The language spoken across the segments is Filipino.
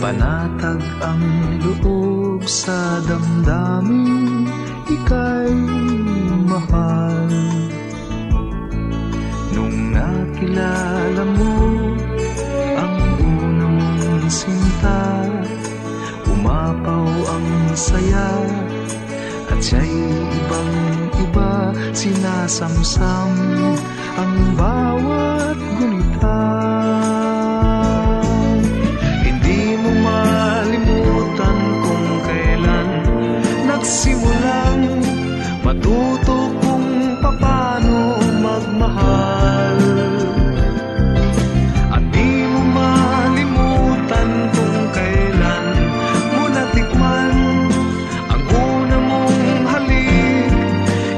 Panatag ang loob sa damdamin, ika'y mahal. Nung nakilala mo ang unang mong sinta, umapaw ang saya at siya'y ibang-iba. Sinasamsam ang bawat gunita. Hindi mo malimutan kung kailan nagsimulang matuto kung paano magmahal. At di mo malimutan kung kailan mo natikman ang una mong halik,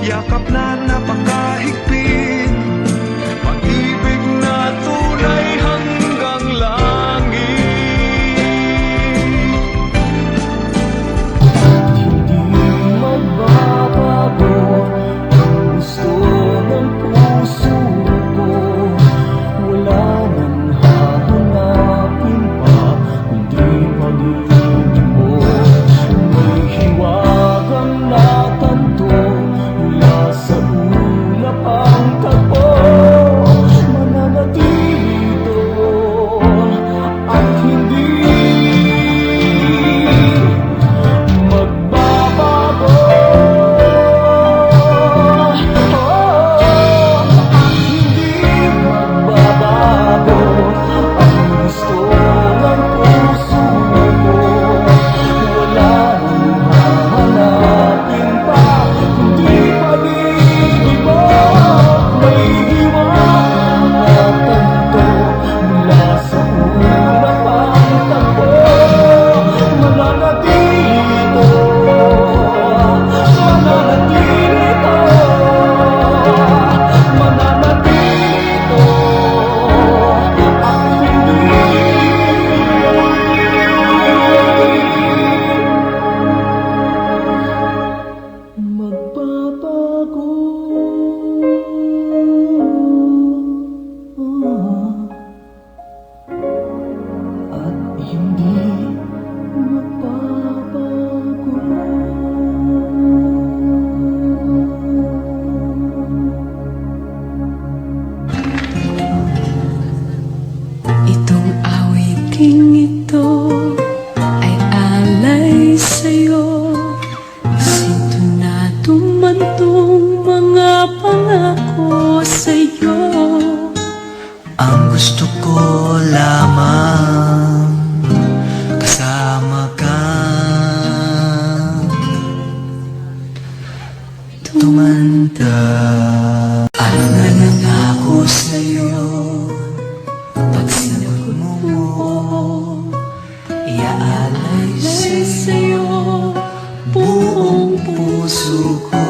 yakap na napakahigpit, pag-ibig na tunay hanggang langit. Hindi magbabago ang gusto ng puso ko. Wala nang hahanapin pa kundi pag-ibig mo. May hiwagang natanto mula sa ulap ang tagpo. Mananatili doon at hindi magbabago. At hindi magbabago ang gusto ng puso ko. Wala nang hahanapin pa kundi pag-ibig mo. May hiwagang natanto mula sa ulap ang tagpo. Mananatili ito, mananatili ito, mananatili ito, at hindi magbabago. At hindi magbabago. Itong awiting ito ay alay sa'yo. Sintunado man tong mga pangako sa'yo. Ang gusto ko lamang kasama ka, tumanda. Ano na nangako sa'yo, pag sinagot mo, iaalay sa'yo buong puso ko.